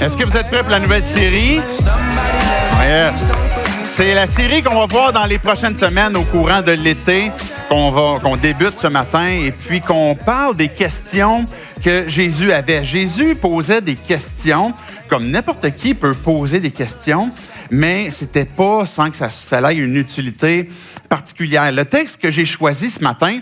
Est-ce que vous êtes prêts pour la nouvelle série? Yes. C'est la série qu'on va voir dans les prochaines semaines au courant de l'été, qu'on débute ce matin, et puis qu'on parle des questions que Jésus avait. Jésus posait des questions, comme n'importe qui peut poser des questions, mais c'était pas sans que ça ait une utilité particulière. Le texte que j'ai choisi ce matin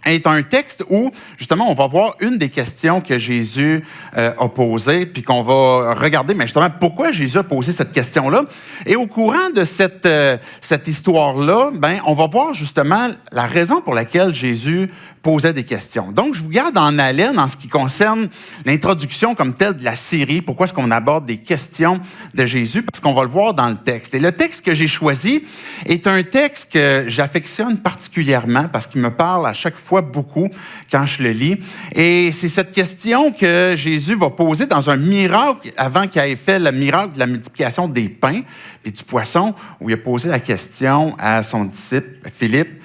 est un texte où, justement, on va voir une des questions que Jésus a posées, puis qu'on va regarder, mais justement, pourquoi Jésus a posé cette question-là. Et au courant de cette histoire-là, on va voir justement la raison pour laquelle Jésus posait des questions. Donc, je vous garde en haleine en ce qui concerne l'introduction comme telle de la série. Pourquoi est-ce qu'on aborde des questions de Jésus? Parce qu'on va le voir dans le texte. Et le texte que j'ai choisi est un texte que j'affectionne particulièrement parce qu'il me parle à chaque fois beaucoup quand je le lis. Et c'est cette question que Jésus va poser dans un miracle avant qu'il ait fait le miracle de la multiplication des pains et du poisson, où il a posé la question à son disciple Philippe.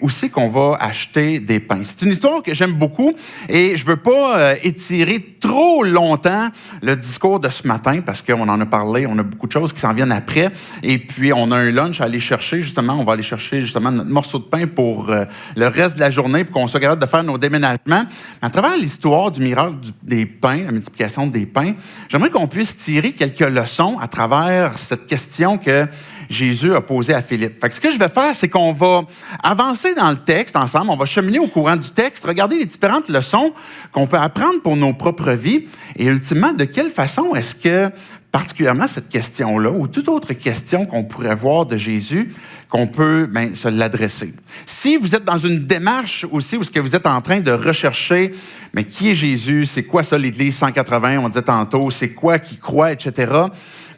Où c'est qu'on va acheter des pains? C'est une histoire que j'aime beaucoup et je ne veux pas étirer trop longtemps le discours de ce matin parce qu'on en a parlé, on a beaucoup de choses qui s'en viennent après et puis on a un lunch à aller chercher justement, on va aller chercher justement notre morceau de pain pour le reste de la journée pour qu'on soit capable de faire nos déménagements. À travers l'histoire du miracle des pains, la multiplication des pains, j'aimerais qu'on puisse tirer quelques leçons à travers cette question que Jésus a posée à Philippe. Fait que ce que je vais faire, c'est qu'on va avancer dans le texte ensemble, on va cheminer au courant du texte, regarder les différentes leçons qu'on peut apprendre pour nos propres vies et ultimement, de quelle façon est-ce que, particulièrement cette question-là ou toute autre question qu'on pourrait voir de Jésus, qu'on peut se l'adresser. Si vous êtes dans une démarche aussi où est-ce que vous êtes en train de rechercher, mais qui est Jésus, c'est quoi ça l'Église 180, on disait tantôt, c'est quoi qui croit, etc.,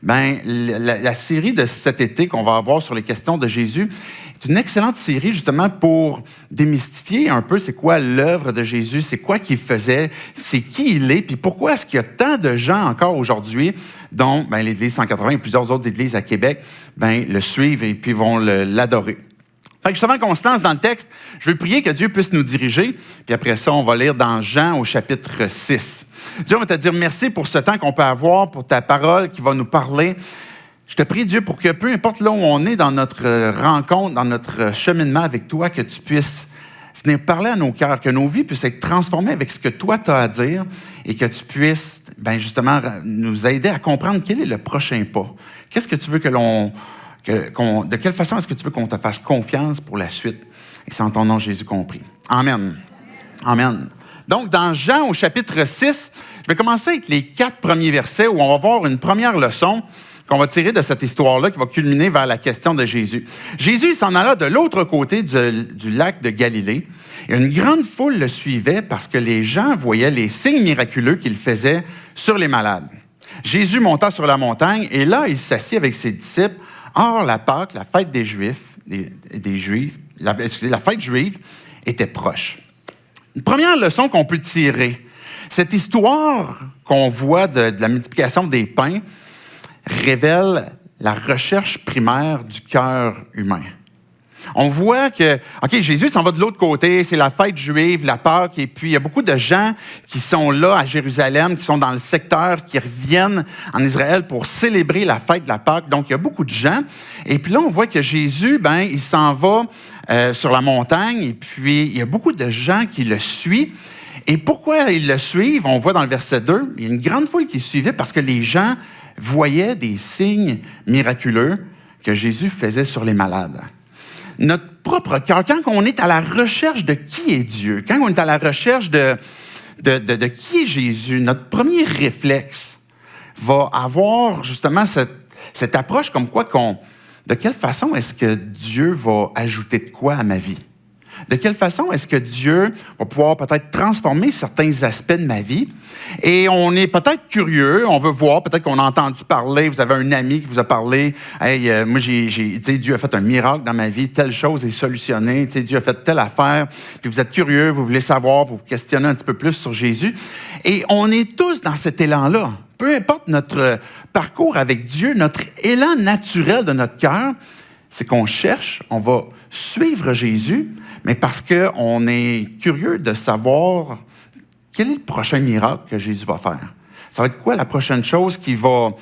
la série de cet été qu'on va avoir sur les questions de Jésus est une excellente série justement pour démystifier un peu c'est quoi l'œuvre de Jésus, c'est quoi qu'il faisait, c'est qui il est, puis pourquoi est-ce qu'il y a tant de gens encore aujourd'hui, dont l'Église 180 et plusieurs autres églises à Québec, le suivent et puis vont l'adorer. Fait que juste avant qu'on se lance dans le texte, je veux prier que Dieu puisse nous diriger, puis après ça, on va lire dans Jean au chapitre 6. Dieu, on va te dire merci pour ce temps qu'on peut avoir, pour ta parole qui va nous parler. Je te prie, Dieu, pour que peu importe là où on est dans notre rencontre, dans notre cheminement avec toi, que tu puisses venir parler à nos cœurs, que nos vies puissent être transformées avec ce que toi tu as à dire et que tu puisses, justement, nous aider à comprendre quel est le prochain pas. Qu'est-ce que tu veux de quelle façon est-ce que tu veux qu'on te fasse confiance pour la suite? Et c'est en ton nom, Jésus, compris. Amen. Amen. Donc, dans Jean, au chapitre 6, je vais commencer avec les 4 premiers versets où on va voir une première leçon qu'on va tirer de cette histoire-là qui va culminer vers la question de Jésus. Jésus s'en alla de l'autre côté du lac de Galilée et une grande foule le suivait parce que les gens voyaient les signes miraculeux qu'il faisait sur les malades. Jésus monta sur la montagne et là, il s'assit avec ses disciples. Or, la Pâque, la fête des Juifs, la fête juive était proche. Une première leçon qu'on peut tirer, cette histoire qu'on voit de la multiplication des pains révèle la recherche primaire du cœur humain. On voit que, Jésus s'en va de l'autre côté, c'est la fête juive, la Pâque, et puis il y a beaucoup de gens qui sont là à Jérusalem, qui sont dans le secteur, qui reviennent en Israël pour célébrer la fête de la Pâque. Donc, il y a beaucoup de gens. Et puis là, on voit que Jésus, il s'en va sur la montagne, et puis il y a beaucoup de gens qui le suivent. Et pourquoi ils le suivent? On voit dans le verset 2, il y a une grande foule qui le suivait parce que les gens voyaient des signes miraculeux que Jésus faisait sur les malades. Notre propre cœur, quand on est à la recherche de qui est Dieu, quand on est à la recherche de qui est Jésus, notre premier réflexe va avoir justement cette approche comme quoi de quelle façon est-ce que Dieu va ajouter de quoi à ma vie? De quelle façon est-ce que Dieu va pouvoir peut-être transformer certains aspects de ma vie? Et on est peut-être curieux, on veut voir, peut-être qu'on a entendu parler, vous avez un ami qui vous a parlé, « Hey, moi, Dieu a fait un miracle dans ma vie, telle chose est solutionnée, Dieu a fait telle affaire. » Puis vous êtes curieux, vous voulez savoir, vous vous questionnez un petit peu plus sur Jésus. Et on est tous dans cet élan-là. Peu importe notre parcours avec Dieu, notre élan naturel de notre cœur, c'est qu'on cherche, on va suivre Jésus, mais parce qu'on est curieux de savoir quel est le prochain miracle que Jésus va faire. Ça va être quoi la prochaine chose qu'il va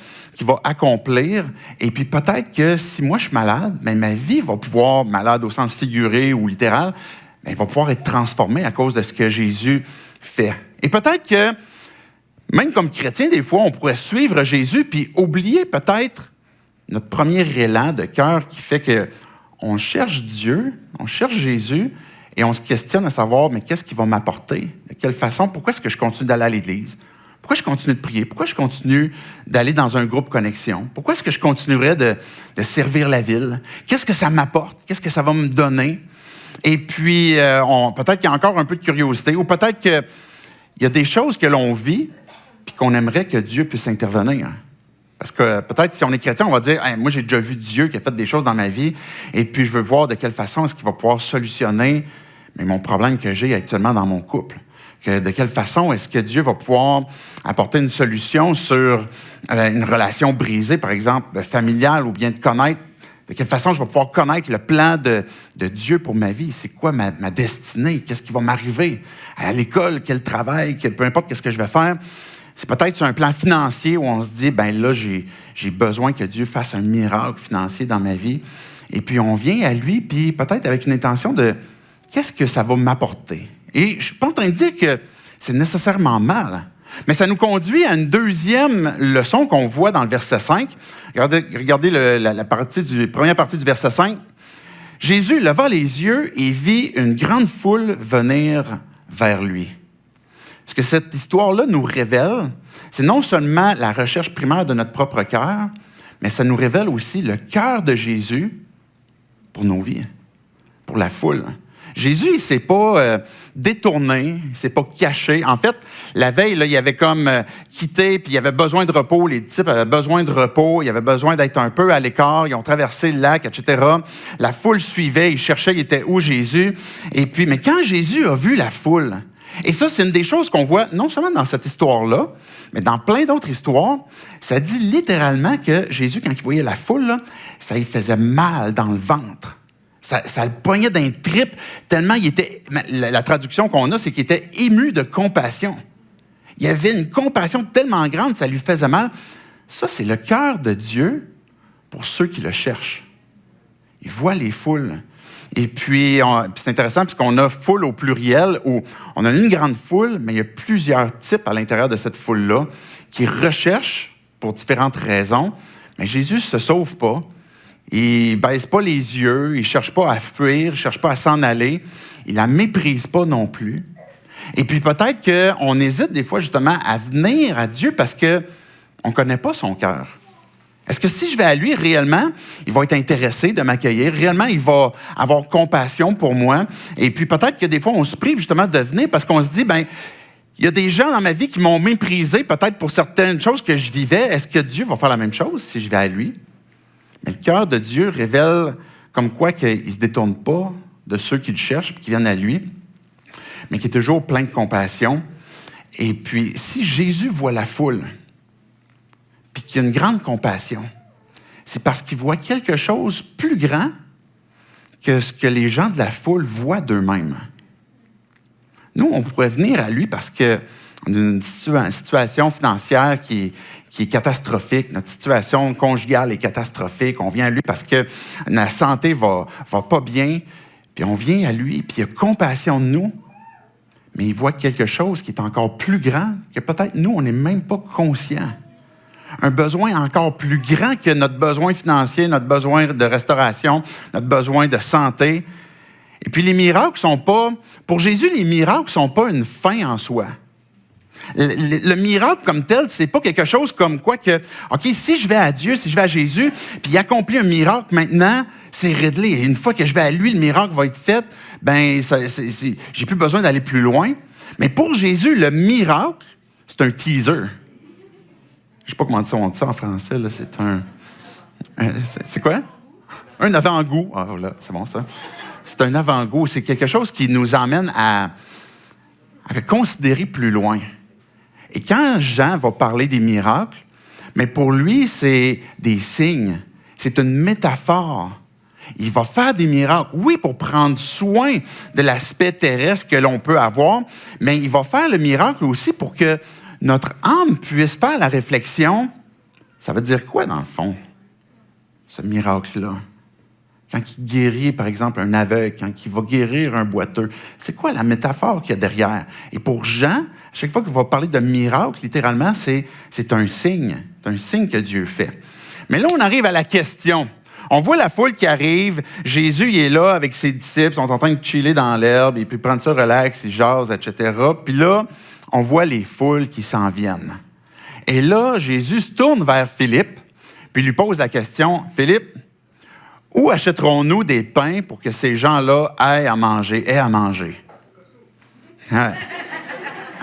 accomplir? Et puis peut-être que si moi je suis malade, mais ma vie va pouvoir, malade au sens figuré ou littéral, mais elle va pouvoir être transformée à cause de ce que Jésus fait. Et peut-être que, même comme chrétien, des fois, on pourrait suivre Jésus puis oublier peut-être notre premier élan de cœur qui fait qu'on cherche Dieu, on cherche Jésus et on se questionne à savoir, mais qu'est-ce qu'il va m'apporter? De quelle façon? Pourquoi est-ce que je continue d'aller à l'Église? Pourquoi je continue de prier? Pourquoi je continue d'aller dans un groupe connexion? Pourquoi est-ce que je continuerais de servir la ville? Qu'est-ce que ça m'apporte? Qu'est-ce que ça va me donner? Et puis, peut-être qu'il y a encore un peu de curiosité ou peut-être qu'il y a des choses que l'on vit puis qu'on aimerait que Dieu puisse intervenir. Parce que peut-être si on est chrétien, on va dire hey, « Moi, j'ai déjà vu Dieu qui a fait des choses dans ma vie et puis je veux voir de quelle façon est-ce qu'il va pouvoir solutionner mon problème que j'ai actuellement dans mon couple. » De quelle façon est-ce que Dieu va pouvoir apporter une solution sur une relation brisée, par exemple, familiale ou bien de connaître. De quelle façon je vais pouvoir connaître le plan de Dieu pour ma vie? C'est quoi ma destinée? Qu'est-ce qui va m'arriver? À l'école, quel travail, peu importe qu'est-ce que je vais faire. C'est peut-être sur un plan financier où on se dit, ben là, j'ai besoin que Dieu fasse un miracle financier dans ma vie. Et puis, on vient à lui, puis peut-être avec une intention de qu'est-ce que ça va m'apporter? Et je ne suis pas en train de dire que c'est nécessairement mal, mais ça nous conduit à une deuxième leçon qu'on voit dans le verset 5. Regardez la première partie du verset 5. Jésus leva les yeux et vit une grande foule venir vers lui. Ce que cette histoire-là nous révèle, c'est non seulement la recherche primaire de notre propre cœur, mais ça nous révèle aussi le cœur de Jésus pour nos vies, pour la foule. Jésus, il ne s'est pas détourné, il ne s'est pas caché. En fait, la veille, là, il avait comme quitté, puis il avait besoin de repos. Les disciples avaient besoin de repos, ils avaient besoin d'être un peu à l'écart. Ils ont traversé le lac, etc. La foule suivait, ils cherchaient, il était où Jésus. Et puis, mais quand Jésus a vu la foule, et ça, c'est une des choses qu'on voit non seulement dans cette histoire-là, mais dans plein d'autres histoires, ça dit littéralement que Jésus, quand il voyait la foule, là, ça lui faisait mal dans le ventre. Ça le poignait d'un trip tellement il était... La traduction qu'on a, c'est qu'il était ému de compassion. Il y avait une compassion tellement grande, ça lui faisait mal. Ça, c'est le cœur de Dieu pour ceux qui le cherchent. Il voit les foules. Et puis, c'est intéressant puisqu'on a foule au pluriel, où on a une grande foule, mais il y a plusieurs types à l'intérieur de cette foule-là qui recherchent pour différentes raisons. Mais Jésus ne se sauve pas. Il ne baisse pas les yeux, il ne cherche pas à fuir, il ne cherche pas à s'en aller. Il ne la méprise pas non plus. Et puis peut-être qu'on hésite des fois justement à venir à Dieu parce qu'on ne connaît pas son cœur. Est-ce que si je vais à lui, réellement, il va être intéressé de m'accueillir? Réellement, il va avoir compassion pour moi? Et puis peut-être que des fois, on se prive justement de venir parce qu'on se dit, ben il y a des gens dans ma vie qui m'ont méprisé peut-être pour certaines choses que je vivais. Est-ce que Dieu va faire la même chose si je vais à lui? Mais le cœur de Dieu révèle comme quoi qu'il ne se détourne pas de ceux qui le cherchent et qui viennent à lui, mais qui est toujours plein de compassion. Et puis, si Jésus voit la foule, puis qu'il y a une grande compassion, c'est parce qu'il voit quelque chose plus grand que ce que les gens de la foule voient d'eux-mêmes. Nous, on pourrait venir à lui parce qu'on a une situation financière qui est catastrophique, notre situation conjugale est catastrophique, on vient à lui parce que la santé va pas bien, puis on vient à lui, puis il a compassion de nous, mais il voit quelque chose qui est encore plus grand que peut-être nous, on n'est même pas conscient. Un besoin encore plus grand que notre besoin financier, notre besoin de restauration, notre besoin de santé. Et puis les miracles sont pas, pour Jésus, les miracles ne sont pas une fin en soi. Le miracle comme tel, c'est pas quelque chose comme quoi que, OK, si je vais à Dieu, si je vais à Jésus, puis il accomplit un miracle, maintenant, c'est réglé. Et une fois que je vais à lui, le miracle va être fait, ben, j'ai plus besoin d'aller plus loin. Mais pour Jésus, le miracle, c'est un teaser. Je sais pas comment on dit ça en français, là, c'est quoi? Un avant-goût. Ah, voilà, c'est bon ça. C'est un avant-goût. C'est quelque chose qui nous emmène à considérer plus loin. Et quand Jean va parler des miracles, mais pour lui, c'est des signes. C'est une métaphore. Il va faire des miracles, oui, pour prendre soin de l'aspect terrestre que l'on peut avoir, mais il va faire le miracle aussi pour que notre âme puisse faire la réflexion, ça veut dire quoi dans le fond, ce miracle-là? Quand il guérit, par exemple, un aveugle, quand il va guérir un boiteux, c'est quoi la métaphore qu'il y a derrière? Et pour Jean, à chaque fois qu'il va parler de miracle, littéralement, c'est un signe. C'est un signe que Dieu fait. Mais là, on arrive à la question. On voit la foule qui arrive. Jésus, il est là avec ses disciples. Ils sont en train de chiller dans l'herbe. Et puis prendre ça relax, ils jasent, etc. Puis là, on voit les foules qui s'en viennent. Et là, Jésus se tourne vers Philippe, puis lui pose la question, « Philippe, où achèterons-nous des pains pour que ces gens-là aient à manger? » Ouais.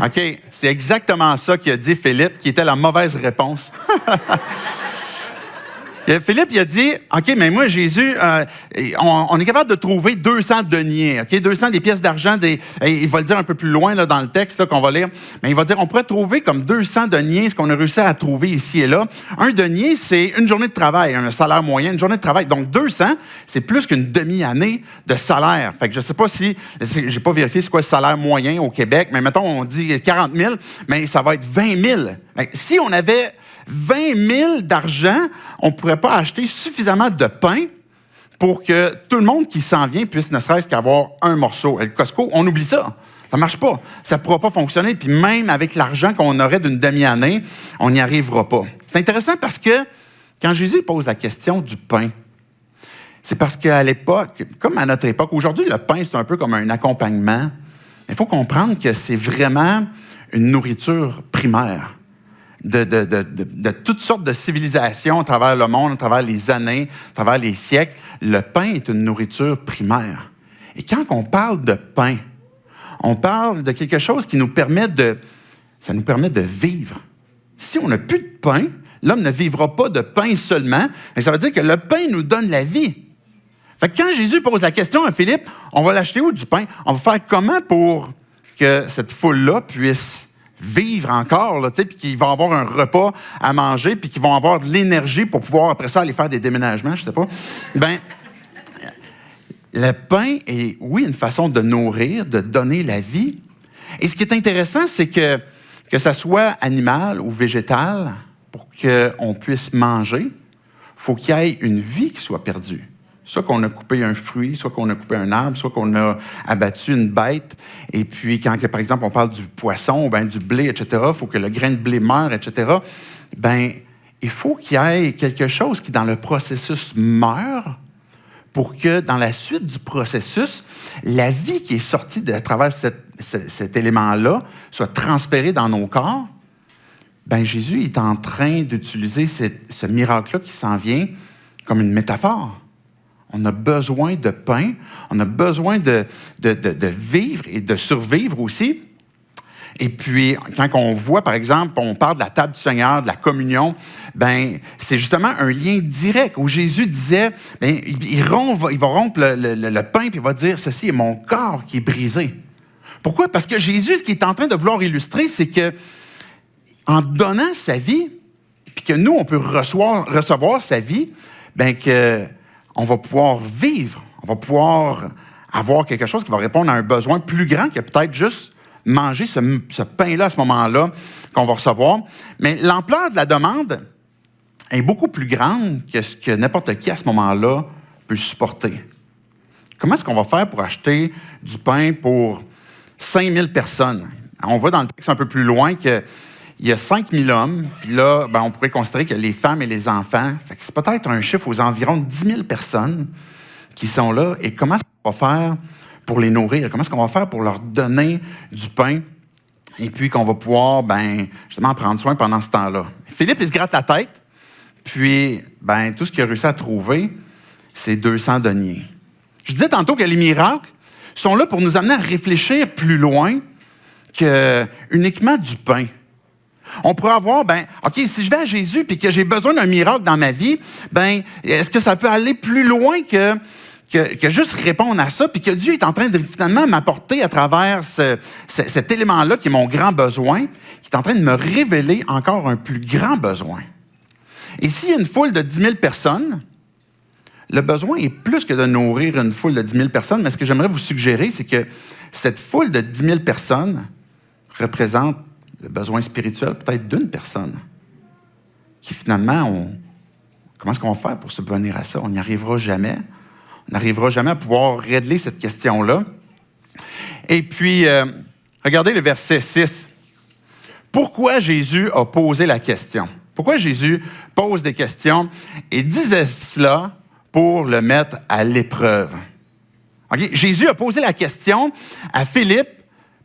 OK, c'est exactement ça qu'a dit Philippe, qui était la mauvaise réponse. Philippe, il a dit, OK, mais moi, Jésus, on est capable de trouver 200 deniers, OK? 200 des pièces d'argent, il va le dire un peu plus loin là, dans le texte là, qu'on va lire, mais il va dire, on pourrait trouver comme 200 deniers, ce qu'on a réussi à trouver ici et là. Un denier, c'est une journée de travail, un salaire moyen, une journée de travail. Donc, 200, c'est plus qu'une demi-année de salaire. Fait que je ne sais pas si, j'ai pas vérifié c'est quoi le salaire moyen au Québec, mais mettons, on dit 40 000, mais ça va être 20 000. Si on avait 20 000 d'argent, on ne pourrait pas acheter suffisamment de pain pour que tout le monde qui s'en vient puisse ne serait-ce qu'avoir un morceau. Et le Costco, on oublie ça. Ça ne marche pas. Ça ne pourra pas fonctionner. Puis même avec l'argent qu'on aurait d'une demi-année, on n'y arrivera pas. C'est intéressant parce que quand Jésus pose la question du pain, c'est parce qu'à l'époque, comme à notre époque, aujourd'hui, le pain, c'est un peu comme un accompagnement. Il faut comprendre que c'est vraiment une nourriture primaire. De toutes sortes de civilisations à travers le monde, à travers les années, à travers les siècles, le pain est une nourriture primaire. Et quand on parle de pain, on parle de quelque chose qui nous permet ça nous permet de vivre. Si on n'a plus de pain, l'homme ne vivra pas de pain seulement, mais ça veut dire que le pain nous donne la vie. Fait que quand Jésus pose la question à Philippe, on va l'acheter où du pain? On va faire comment pour que cette foule-là puisse vivre encore, là, puis qu'ils vont avoir un repas à manger, puis qu'ils vont avoir de l'énergie pour pouvoir, après ça, aller faire des déménagements, je ne sais pas. Bien, le pain est, oui, une façon de nourrir, de donner la vie. Et ce qui est intéressant, c'est que ça soit animal ou végétal, pour qu'on puisse manger, il faut qu'il y ait une vie qui soit perdue. Soit qu'on a coupé un fruit, soit qu'on a coupé un arbre, soit qu'on a abattu une bête. Et puis, quand, par exemple, on parle du poisson, ben, du blé, etc., il faut que le grain de blé meure, etc., bien, il faut qu'il y ait quelque chose qui, dans le processus, meure pour que, dans la suite du processus, la vie qui est sortie de travers cet élément-là soit transférée dans nos corps. Bien, Jésus est en train d'utiliser ce miracle-là qui s'en vient comme une métaphore. On a besoin de pain, on a besoin de vivre et de survivre aussi. Et puis, quand on voit, par exemple, on parle de la table du Seigneur, de la communion, ben c'est justement un lien direct où Jésus disait, ben, il va rompre le pain et il va dire, ceci est mon corps qui est brisé. Pourquoi? Parce que Jésus, ce qu'il est en train de vouloir illustrer, c'est que en donnant sa vie, puis que nous, on peut recevoir sa vie, ben que on va pouvoir vivre, on va pouvoir avoir quelque chose qui va répondre à un besoin plus grand que peut-être juste manger ce pain-là à ce moment-là qu'on va recevoir. Mais l'ampleur de la demande est beaucoup plus grande que ce que n'importe qui à ce moment-là peut supporter. Comment est-ce qu'on va faire pour acheter du pain pour 5000 personnes? On va dans le texte un peu plus loin qu'il y a 5000 hommes, puis là, ben, on pourrait considérer que les femmes et les enfants, fait que c'est peut-être un chiffre aux environs de 10 000 personnes qui sont là. Et comment est-ce qu'on va faire pour les nourrir? Comment est-ce qu'on va faire pour leur donner du pain? Et puis qu'on va pouvoir, ben, justement, prendre soin pendant ce temps-là. Philippe, il se gratte la tête, puis ben, tout ce qu'il a réussi à trouver, c'est 200 deniers. Je disais tantôt que les miracles sont là pour nous amener à réfléchir plus loin que uniquement du pain. On pourrait avoir, ben, OK, si je vais à Jésus et que j'ai besoin d'un miracle dans ma vie, ben, est-ce que ça peut aller plus loin que juste répondre à ça, puis que Dieu est en train de finalement m'apporter à travers cet élément-là qui est mon grand besoin, qui est en train de me révéler encore un plus grand besoin. Et s'il y a une foule de 10 000 personnes, le besoin est plus que de nourrir une foule de 10 000 personnes, mais ce que j'aimerais vous suggérer, c'est que cette foule de 10 000 personnes représente le besoin spirituel peut-être d'une personne, qui finalement, comment est-ce qu'on va faire pour subvenir à ça? On n'y arrivera jamais. On n'arrivera jamais à pouvoir régler cette question-là. Et puis, regardez le verset 6. Pourquoi Jésus a posé la question? Pourquoi Jésus pose des questions et disait cela pour le mettre à l'épreuve? Okay? Jésus a posé la question à Philippe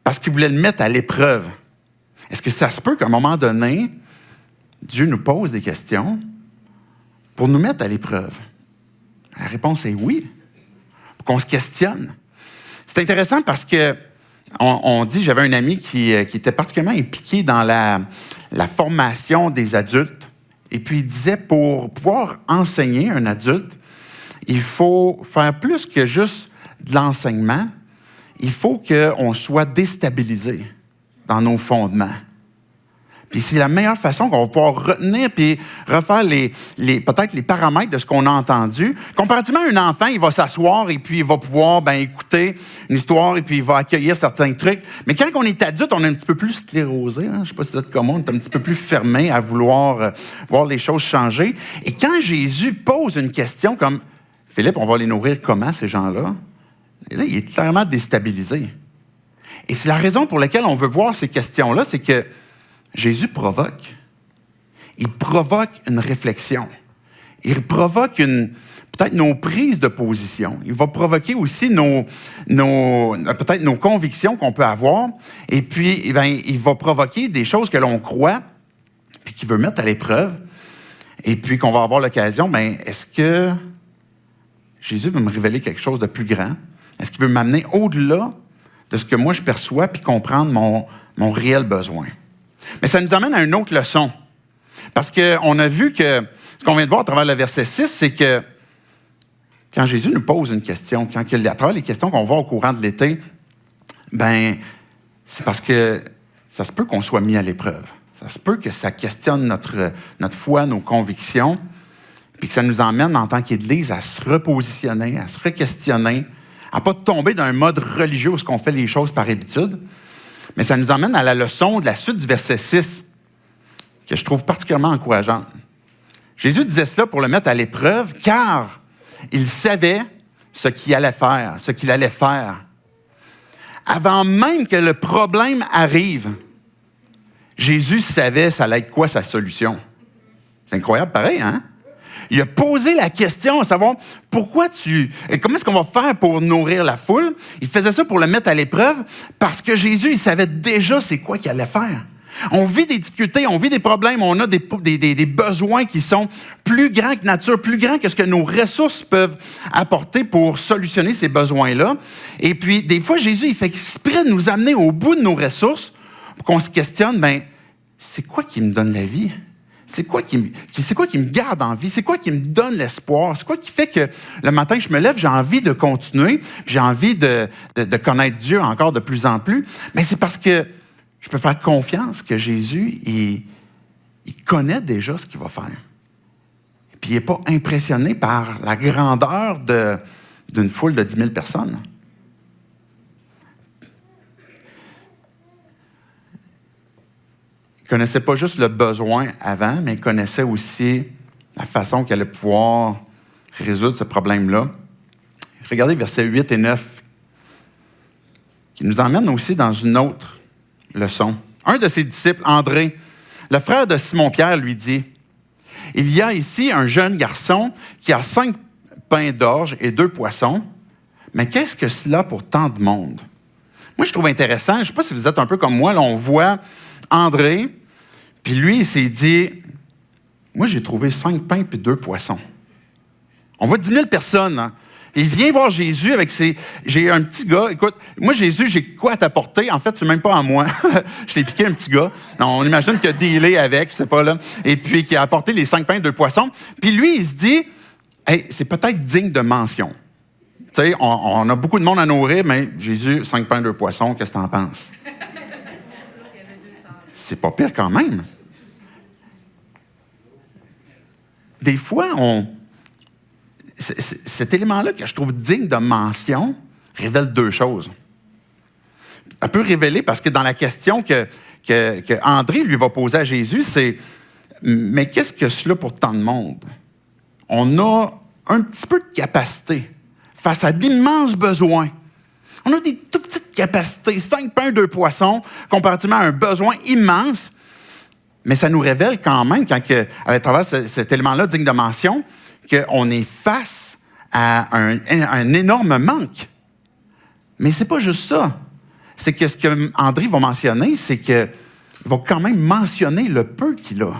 parce qu'il voulait le mettre à l'épreuve. Est-ce que ça se peut qu'à un moment donné, Dieu nous pose des questions pour nous mettre à l'épreuve? La réponse est oui, pour qu'on se questionne. C'est intéressant parce que on dit, j'avais un ami qui était particulièrement impliqué dans la formation des adultes. Et puis, il disait, pour pouvoir enseigner un adulte, il faut faire plus que juste de l'enseignement. Il faut qu'on soit déstabilisé dans nos fondements. Puis c'est la meilleure façon qu'on va pouvoir retenir puis refaire peut-être les paramètres de ce qu'on a entendu. Comparativement à un enfant, il va s'asseoir et puis il va pouvoir écouter une histoire et puis il va accueillir certains trucs. Mais quand on est adulte, on est un petit peu plus sclérosé. Je ne sais pas si vous êtes comme moi, on est un petit peu plus fermé à vouloir voir les choses changer. Et quand Jésus pose une question comme « Philippe, on va les nourrir comment, ces gens-là? » Et là, il est clairement déstabilisé. Et c'est la raison pour laquelle on veut voir ces questions-là, c'est que Jésus provoque. Il provoque une réflexion. Il provoque peut-être nos prises de position. Il va provoquer aussi peut-être nos convictions qu'on peut avoir. Et puis, il va provoquer des choses que l'on croit, puis qu'il veut mettre à l'épreuve. Et puis qu'on va avoir l'occasion, est-ce que Jésus veut me révéler quelque chose de plus grand? Est-ce qu'il veut m'amener au-delà de ce que moi je perçois, puis comprendre mon réel besoin? Mais ça nous amène à une autre leçon. Parce qu'on a vu que ce qu'on vient de voir à travers le verset 6, c'est que quand Jésus nous pose une question, à travers les questions qu'on voit au courant de l'été, c'est parce que ça se peut qu'on soit mis à l'épreuve. Ça se peut que ça questionne notre foi, nos convictions, puis que ça nous emmène en tant qu'Église à se repositionner, à se re-questionner, à ne pas tomber dans un mode religieux où on fait les choses par habitude. Mais ça nous emmène à la leçon de la suite du verset 6, que je trouve particulièrement encourageante. Jésus disait cela pour le mettre à l'épreuve, car il savait ce qu'il allait faire. Avant même que le problème arrive, Jésus savait ça allait être quoi sa solution. C'est incroyable pareil, hein? Il a posé la question à savoir comment est-ce qu'on va faire pour nourrir la foule? Il faisait ça pour le mettre à l'épreuve parce que Jésus, il savait déjà c'est quoi qu'il allait faire. On vit des difficultés, on vit des problèmes, on a des besoins qui sont plus grands que nature, plus grands que ce que nos ressources peuvent apporter pour solutionner ces besoins-là. Et puis, des fois, Jésus, il fait exprès de nous amener au bout de nos ressources pour qu'on se questionne, c'est quoi qui me donne la vie? C'est quoi qui me garde en vie? C'est quoi qui me donne l'espoir? C'est quoi qui fait que le matin que je me lève, j'ai envie de continuer, j'ai envie de connaître Dieu encore de plus en plus? Mais c'est parce que je peux faire confiance que Jésus, il connaît déjà ce qu'il va faire. Puis il n'est pas impressionné par la grandeur d'une foule de 10 000 personnes. Il ne connaissait pas juste le besoin avant, mais il connaissait aussi la façon qu'il allait pouvoir résoudre ce problème-là. Regardez versets 8 et 9, qui nous emmène aussi dans une autre leçon. Un de ses disciples, André, le frère de Simon-Pierre, lui dit, « Il y a ici un jeune garçon qui a 5 pains d'orge et 2 poissons, mais qu'est-ce que cela pour tant de monde? » Moi, je trouve intéressant, je ne sais pas si vous êtes un peu comme moi, là, on voit André, puis lui, il s'est dit, « Moi, j'ai trouvé 5 pains et 2 poissons. » On voit 10 000 personnes, hein? Il vient voir Jésus avec j'ai un petit gars, écoute, moi, Jésus, j'ai quoi à t'apporter? En fait, c'est même pas à moi. Je l'ai piqué un petit gars. Non, on imagine qu'il a dealé avec, je sais pas là, et puis qu'il a apporté les 5 pains et 2 poissons. Puis lui, il se dit, hey, c'est peut-être digne de mention. Tu sais, on a beaucoup de monde à nourrir, mais Jésus, 5 pains et 2 poissons, qu'est-ce que t'en penses? C'est pas pire quand même. Des fois, cet élément-là que je trouve digne de mention révèle 2 choses. un peu révélé parce que dans la question que André lui va poser à Jésus, c'est « Mais qu'est-ce que cela pour tant de monde? » On a un petit peu de capacité face à d'immenses besoins. On a des tout petites capacités, 5 pains, 2 poissons, comparativement à un besoin immense. Mais ça nous révèle quand même, à travers cet élément-là digne de mention, qu'on est face à un énorme manque. Mais c'est pas juste ça. C'est que ce que André va mentionner, c'est qu'il va quand même mentionner le peu qu'il a.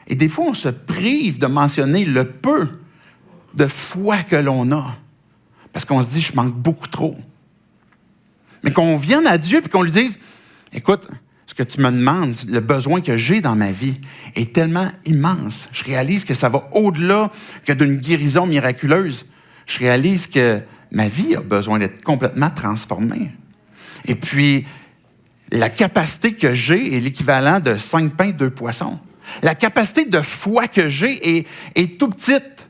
Et des fois, on se prive de mentionner le peu de foi que l'on a. Parce qu'on se dit, je manque beaucoup trop. Mais qu'on vienne à Dieu et qu'on lui dise, écoute, ce que tu me demandes, le besoin que j'ai dans ma vie est tellement immense. Je réalise que ça va au-delà que d'une guérison miraculeuse. Je réalise que ma vie a besoin d'être complètement transformée. Et puis, la capacité que j'ai est l'équivalent de 5 pains, 2 poissons. La capacité de foi que j'ai est tout petite,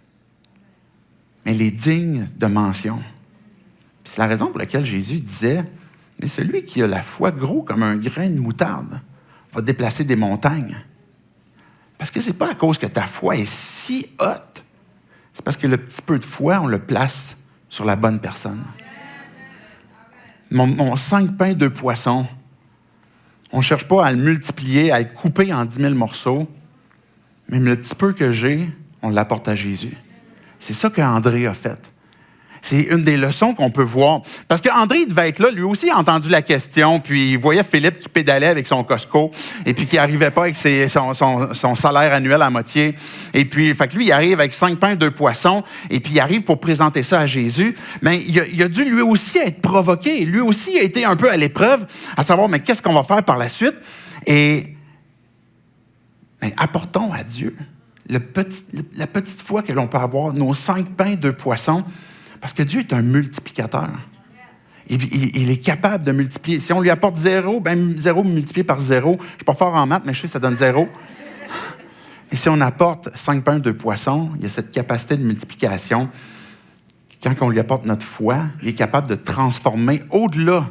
mais elle est digne de mention. Puis c'est la raison pour laquelle Jésus disait, mais celui qui a la foi gros comme un grain de moutarde va déplacer des montagnes. Parce que ce n'est pas à cause que ta foi est si haute, c'est parce que le petit peu de foi, on le place sur la bonne personne. Mon 5 pains, 2 poissons, on ne cherche pas à le multiplier, à le couper en 10 000 morceaux, mais le petit peu que j'ai, on l'apporte à Jésus. C'est ça qu'André a fait. C'est une des leçons qu'on peut voir. Parce qu'André devait être là, lui aussi a entendu la question, puis il voyait Philippe qui pédalait avec son Costco, et puis qui n'arrivait pas avec son salaire annuel à moitié. Et puis, fait que lui, il arrive avec 5 pains, 2 poissons, et puis il arrive pour présenter ça à Jésus. Mais il a dû lui aussi être provoqué. Lui aussi a été un peu à l'épreuve, à savoir, mais qu'est-ce qu'on va faire par la suite? Et mais apportons à Dieu la petite foi que l'on peut avoir, nos 5 pains, 2 poissons, parce que Dieu est un multiplicateur. Il est capable de multiplier. Si on lui apporte 0, ben 0 multiplié par 0, je ne suis pas fort en maths, mais je sais que ça donne 0. Et si on apporte 5 pains, 2 poissons, il y a cette capacité de multiplication. Quand on lui apporte notre foi, il est capable de transformer au-delà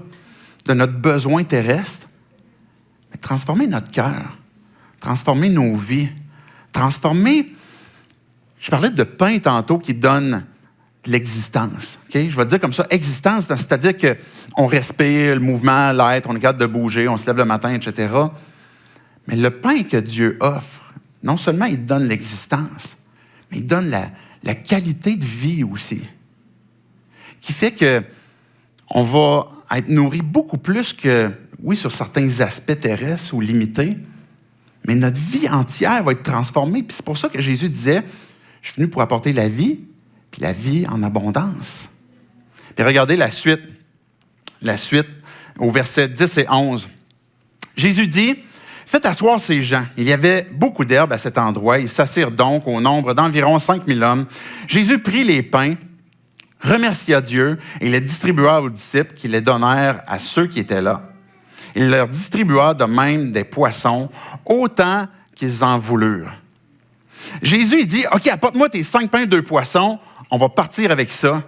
de notre besoin terrestre, mais transformer notre cœur, transformer nos vies, transformer... Je parlais de pain tantôt qui donne l'existence. Okay? Je vais dire comme ça, existence, c'est-à-dire qu'on respire, le mouvement, l'être, on est capable de bouger, on se lève le matin, etc. Mais le pain que Dieu offre, non seulement il donne l'existence, mais il donne la qualité de vie aussi, qui fait qu'on va être nourri beaucoup plus que, oui, sur certains aspects terrestres ou limités, mais notre vie entière va être transformée. Puis c'est pour ça que Jésus disait, je suis venu pour apporter la vie, puis la vie en abondance. Puis regardez la suite au verset 10 et 11. Jésus dit, « Faites asseoir ces gens. » Il y avait beaucoup d'herbes à cet endroit. Ils s'assirent donc au nombre d'environ 5 000 hommes. Jésus prit les pains, remercia Dieu et les distribua aux disciples qui les donnèrent à ceux qui étaient là. Il leur distribua de même des poissons, autant qu'ils en voulurent. Jésus, il dit, « OK, apporte-moi tes 5 pains, 2 poissons. On va partir avec ça. »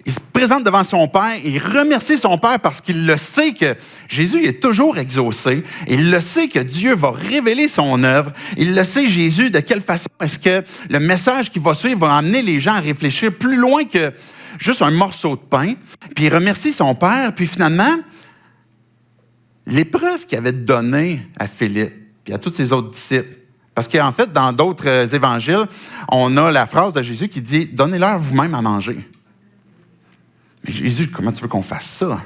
Il se présente devant son Père et il remercie son Père parce qu'il le sait que Jésus est toujours exaucé. Il le sait que Dieu va révéler son œuvre. Il le sait, Jésus, de quelle façon est-ce que le message qui va suivre va amener les gens à réfléchir plus loin que juste un morceau de pain. Puis il remercie son Père. Puis finalement, l'épreuve qu'il avait donnée à Philippe et à tous ses autres disciples, parce qu'en fait, dans d'autres évangiles, on a la phrase de Jésus qui dit « Donnez-leur vous-même à manger ». Mais Jésus, comment tu veux qu'on fasse ça?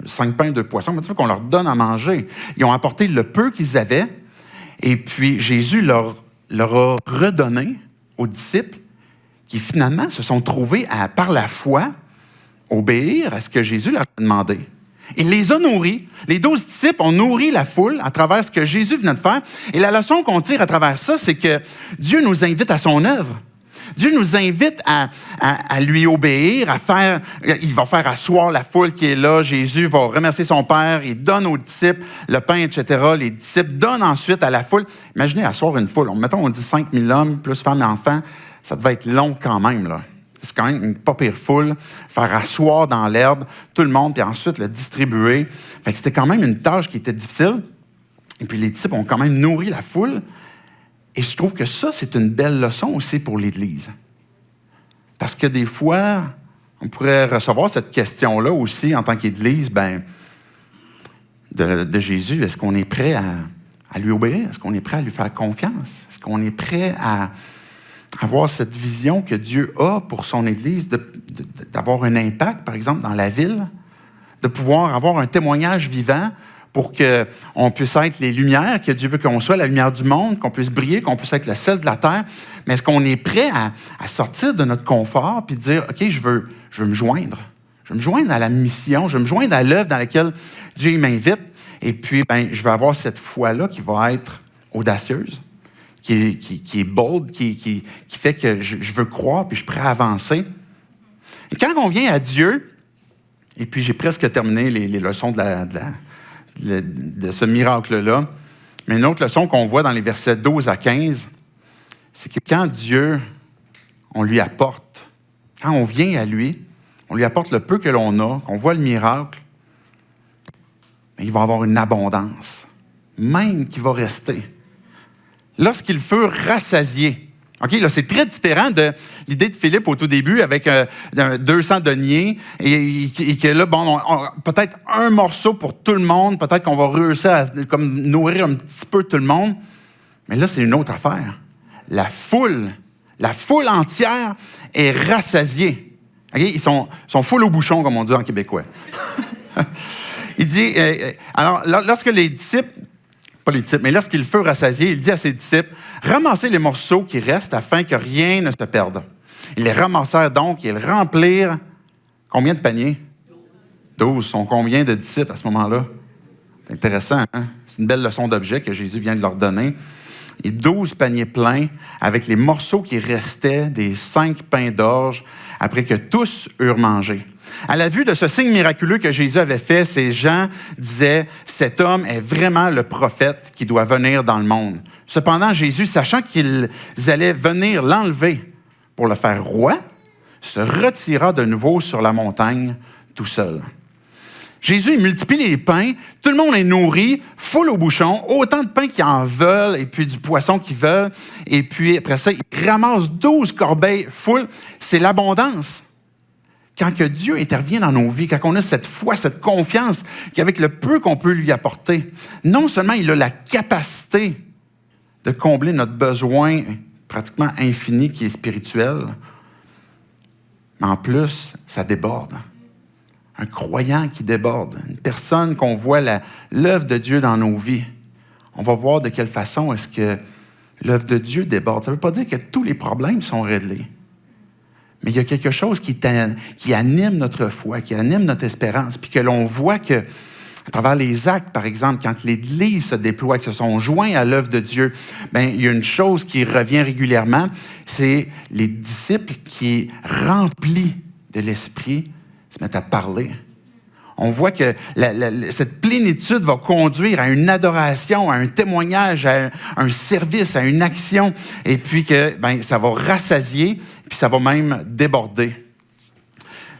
5 pains, 2 poissons, comment tu veux qu'on leur donne à manger? Ils ont apporté le peu qu'ils avaient, et puis Jésus leur a redonné aux disciples qui finalement se sont trouvés à, par la foi, obéir à ce que Jésus leur a demandé. Il les a nourris. Les 12 disciples ont nourri la foule à travers ce que Jésus venait de faire. Et la leçon qu'on tire à travers ça, c'est que Dieu nous invite à son œuvre. Dieu nous invite à lui obéir, il va faire asseoir la foule qui est là. Jésus va remercier son Père, il donne aux disciples le pain, etc. Les disciples donnent ensuite à la foule. Imaginez asseoir une foule. Mettons, on dit 5 000 hommes, plus femmes et enfants. Ça devait être long quand même, là. c'est quand même une pas pire foule, faire asseoir dans l'herbe tout le monde, puis ensuite le distribuer. Fait que c'était quand même une tâche qui était difficile. Et puis les disciples ont quand même nourri la foule. Et je trouve que ça, c'est une belle leçon aussi pour l'Église. Parce que des fois, on pourrait recevoir cette question-là aussi en tant qu'Église, de Jésus. Est-ce qu'on est prêt à lui obéir? Est-ce qu'on est prêt à lui faire confiance? Est-ce qu'on est prêt à avoir cette vision que Dieu a pour son Église, d'avoir un impact, par exemple, dans la ville, de pouvoir avoir un témoignage vivant pour qu'on puisse être les lumières, que Dieu veut qu'on soit, la lumière du monde, qu'on puisse briller, qu'on puisse être le sel de la terre. Mais est-ce qu'on est prêt à sortir de notre confort puis dire, OK, je veux me joindre. Je veux me joindre à la mission, je veux me joindre à l'œuvre dans laquelle Dieu m'invite. Et puis, je vais avoir cette foi-là qui va être audacieuse, qui est bold, qui fait que je veux croire puis je suis prêt à avancer. Et quand on vient à Dieu, et puis j'ai presque terminé les leçons de ce miracle-là. Mais une autre leçon qu'on voit dans les versets 12 à 15, c'est que quand Dieu, on lui apporte, quand on vient à lui, on lui apporte le peu que l'on a, qu'on voit le miracle, il va avoir une abondance, même qui va rester. Lorsqu'ils furent rassasiés, OK, là, c'est très différent de l'idée de Philippe au tout début avec 200 deniers et que là, peut-être un morceau pour tout le monde, peut-être qu'on va réussir à nourrir un petit peu tout le monde. Mais là, c'est une autre affaire. La foule entière est rassasiée. Okay? Ils sont full au bouchon, comme on dit en québécois. Il dit, alors, lorsque les disciples, pas les disciples, mais lorsqu'ils furent rassasiés, il dit à ses disciples, ramassez les morceaux qui restent afin que rien ne se perde. Ils les ramassèrent donc et ils remplirent combien de paniers? 12. Sont combien de disciples à ce moment-là? C'est intéressant, hein? C'est une belle leçon d'objet que Jésus vient de leur donner. Et 12 paniers pleins avec les morceaux qui restaient des 5 pains d'orge après que tous eurent mangé. À la vue de ce signe miraculeux que Jésus avait fait, ces gens disaient, cet homme est vraiment le prophète qui doit venir dans le monde. Cependant, Jésus, sachant qu'ils allaient venir l'enlever pour le faire roi, se retira de nouveau sur la montagne tout seul. Jésus, il multiplie les pains, tout le monde est nourri, full au bouchon, autant de pain qu'ils en veulent, et puis du poisson qu'ils veulent, et puis après ça, il ramasse 12 corbeilles full. C'est l'abondance. Quand que Dieu intervient dans nos vies, quand on a cette foi, cette confiance qu'avec le peu qu'on peut lui apporter, non seulement il a la capacité de combler notre besoin pratiquement infini qui est spirituel, mais en plus, ça déborde. Un croyant qui déborde, une personne qu'on voit l'œuvre de Dieu dans nos vies. On va voir de quelle façon est-ce que l'œuvre de Dieu déborde. Ça ne veut pas dire que tous les problèmes sont réglés. Mais il y a quelque chose qui anime notre foi, qui anime notre espérance, puis que l'on voit que, à travers les actes, par exemple, quand l'Église se déploie, qu'ils se sont joints à l'œuvre de Dieu, il y a une chose qui revient régulièrement, c'est les disciples qui, remplis de l'Esprit, se mettent à parler. On voit que cette plénitude va conduire à une adoration, à un témoignage, à un service, à une action, et puis que ça va rassasier, puis ça va même déborder.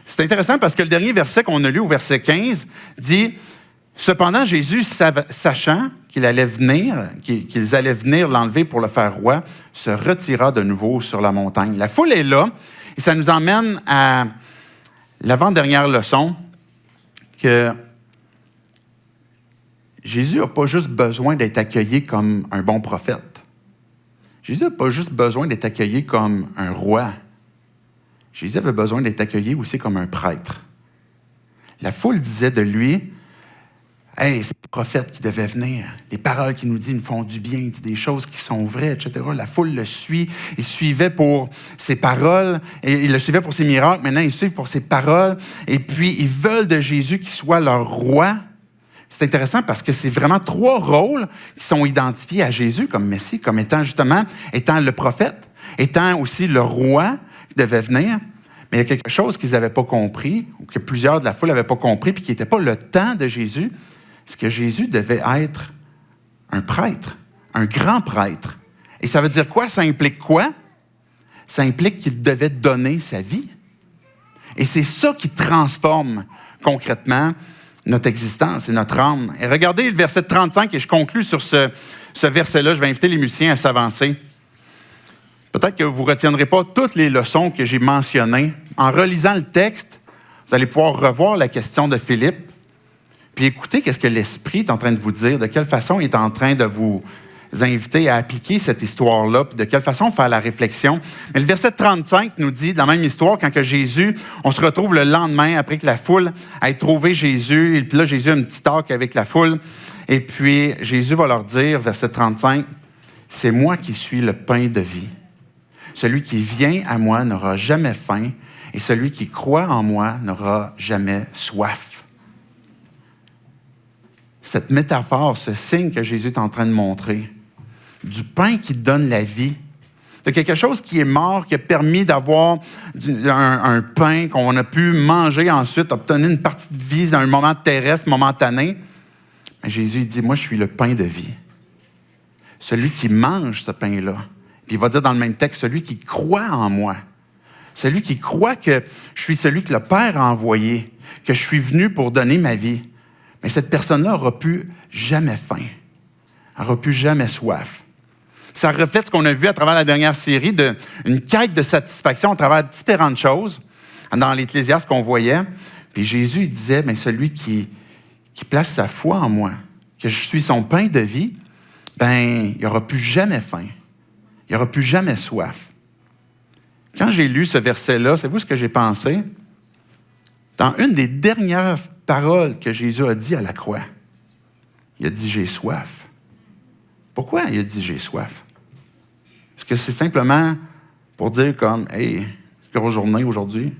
C'est intéressant parce que le dernier verset qu'on a lu, au verset 15, dit « Cependant, Jésus, sachant qu'ils allaient venir l'enlever pour le faire roi, se retira de nouveau sur la montagne. » La foule est là, et ça nous emmène à l'avant-dernière leçon, que Jésus n'a pas juste besoin d'être accueilli comme un bon prophète. Jésus n'a pas juste besoin d'être accueilli comme un roi. Jésus avait besoin d'être accueilli aussi comme un prêtre. La foule disait de lui, « Hey, c'est le prophète qui devait venir. Les paroles qu'il nous dit nous font du bien, il dit des choses qui sont vraies, etc. » La foule le suit. Il suivait pour ses paroles, et il le suivait pour ses miracles. Maintenant, ils suivent pour ses paroles. Et puis, ils veulent de Jésus qu'il soit leur roi. C'est intéressant parce que c'est vraiment 3 rôles qui sont identifiés à Jésus comme Messie, comme étant le prophète, étant aussi le roi qui devait venir. Mais il y a quelque chose qu'ils n'avaient pas compris, ou que plusieurs de la foule n'avaient pas compris, puis qui n'était pas le temps de Jésus, c'est que Jésus devait être un prêtre, un grand prêtre. Et ça veut dire quoi? Ça implique quoi? ça implique qu'il devait donner sa vie. Et c'est ça qui transforme concrètement notre existence et notre âme. Et regardez le verset 35, et je conclus sur ce verset-là. Je vais inviter les musiciens à s'avancer. Peut-être que vous ne retiendrez pas toutes les leçons que j'ai mentionnées. En relisant le texte, vous allez pouvoir revoir la question de Philippe, puis écoutez qu'est-ce que l'Esprit est en train de vous dire, de quelle façon il est en train de vous inviter à appliquer cette histoire-là, puis de quelle façon faire la réflexion. Mais le verset 35 nous dit, dans la même histoire, quand que Jésus, on se retrouve le lendemain, après que la foule ait trouvé Jésus, et puis là, Jésus a un petit talk avec la foule, et puis Jésus va leur dire, verset 35, « C'est moi qui suis le pain de vie. Celui qui vient à moi n'aura jamais faim, et celui qui croit en moi n'aura jamais soif. » Cette métaphore, ce signe que Jésus est en train de montrer, du pain qui donne la vie, de quelque chose qui est mort, qui a permis d'avoir un pain qu'on a pu manger ensuite, obtenir une partie de vie dans un moment terrestre, momentané. Mais Jésus dit, moi, je suis le pain de vie. Celui qui mange ce pain-là, puis il va dire dans le même texte, celui qui croit en moi, celui qui croit que je suis celui que le Père a envoyé, que je suis venu pour donner ma vie. Mais cette personne-là n'aura plus jamais faim. Elle n'aura plus jamais soif. Ça reflète ce qu'on a vu à travers la dernière série, une quête de satisfaction à travers différentes choses. Dans l'Ecclésiaste qu'on voyait, puis Jésus il disait, mais celui qui place sa foi en moi, que je suis son pain de vie, ben il n'aura plus jamais faim. Il n'aura plus jamais soif. Quand j'ai lu ce verset-là, savez-vous ce que j'ai pensé? Dans une des dernières paroles que Jésus a dit à la croix, il a dit « j'ai soif ». Pourquoi il a dit « j'ai soif » ? Est-ce que c'est simplement pour dire comme « hey, grosse journée aujourd'hui,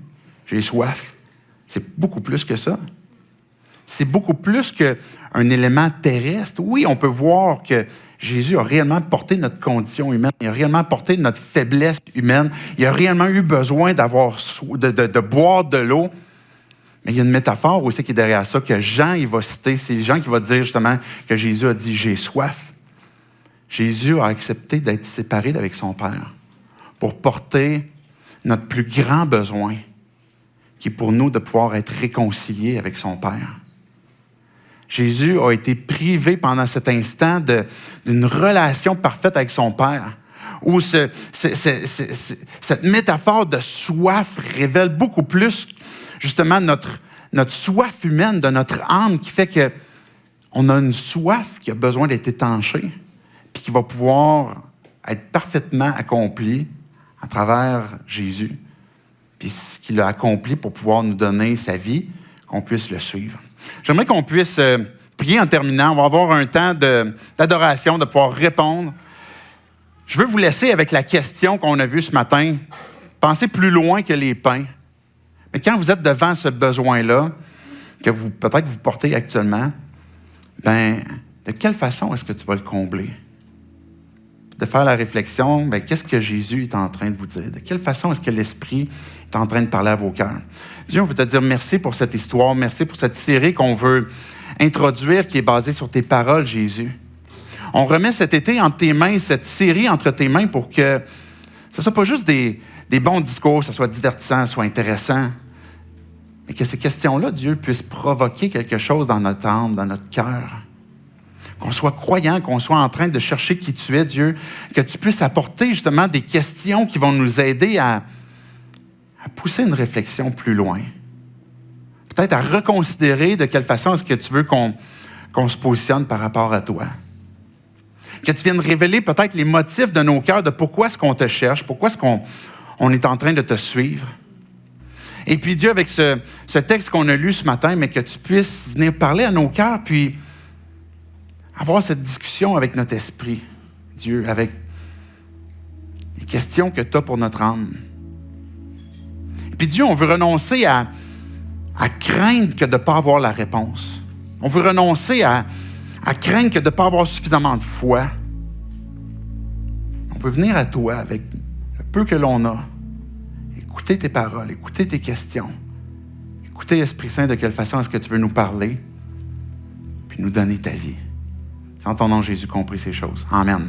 j'ai soif ». C'est beaucoup plus que ça. C'est beaucoup plus qu'un élément terrestre. Oui, on peut voir que Jésus a réellement porté notre condition humaine, il a réellement porté notre faiblesse humaine, il a réellement eu besoin de boire de l'eau. Mais il y a une métaphore aussi qui est derrière ça, que Jean il va citer. C'est Jean qui va dire justement que Jésus a dit « j'ai soif ». Jésus a accepté d'être séparé d'avec son Père pour porter notre plus grand besoin, qui est pour nous de pouvoir être réconciliés avec son Père. Jésus a été privé pendant cet instant d'une relation parfaite avec son Père, où cette métaphore de soif révèle beaucoup plus justement notre soif humaine de notre âme qui fait qu'on a une soif qui a besoin d'être étanchée puis qui va pouvoir être parfaitement accomplie à travers Jésus puis ce qu'il a accompli pour pouvoir nous donner sa vie, qu'on puisse le suivre. J'aimerais qu'on puisse prier en terminant. On va avoir un temps d'adoration, de pouvoir répondre. Je veux vous laisser avec la question qu'on a vue ce matin. Pensez plus loin que les pains. Mais quand vous êtes devant ce besoin-là, que peut-être vous portez actuellement, ben, de quelle façon est-ce que tu vas le combler? De faire la réflexion, ben, qu'est-ce que Jésus est en train de vous dire? De quelle façon est-ce que l'Esprit est en train de parler à vos cœurs? Dieu, on veut te dire merci pour cette histoire, merci pour cette série qu'on veut introduire, qui est basée sur tes paroles, Jésus. On remet cet été entre tes mains, cette série entre tes mains pour que ce ne soit pas juste des bons discours, que ce soit divertissant, soit intéressant, mais que ces questions-là, Dieu, puissent provoquer quelque chose dans notre âme, dans notre cœur. Qu'on soit croyant, qu'on soit en train de chercher qui tu es, Dieu, que tu puisses apporter justement des questions qui vont nous aider à pousser une réflexion plus loin. Peut-être à reconsidérer de quelle façon est-ce que tu veux qu'on se positionne par rapport à toi. Que tu viennes révéler peut-être les motifs de nos cœurs, de pourquoi est-ce qu'on te cherche, pourquoi est-ce qu'on est en train de te suivre. Et puis Dieu, avec ce texte qu'on a lu ce matin, mais que tu puisses venir parler à nos cœurs, puis avoir cette discussion avec notre esprit, Dieu, avec les questions que tu as pour notre âme. Et puis Dieu, on veut renoncer à craindre que de ne pas avoir la réponse. On veut renoncer à craindre que de ne pas avoir suffisamment de foi. On veut venir à toi avec le peu que l'on a. Écouter tes paroles, écouter tes questions. Écouter, Esprit Saint, de quelle façon est-ce que tu veux nous parler, puis nous donner ta vie. C'est en ton nom, Jésus, qu'on prie ces choses. Amen.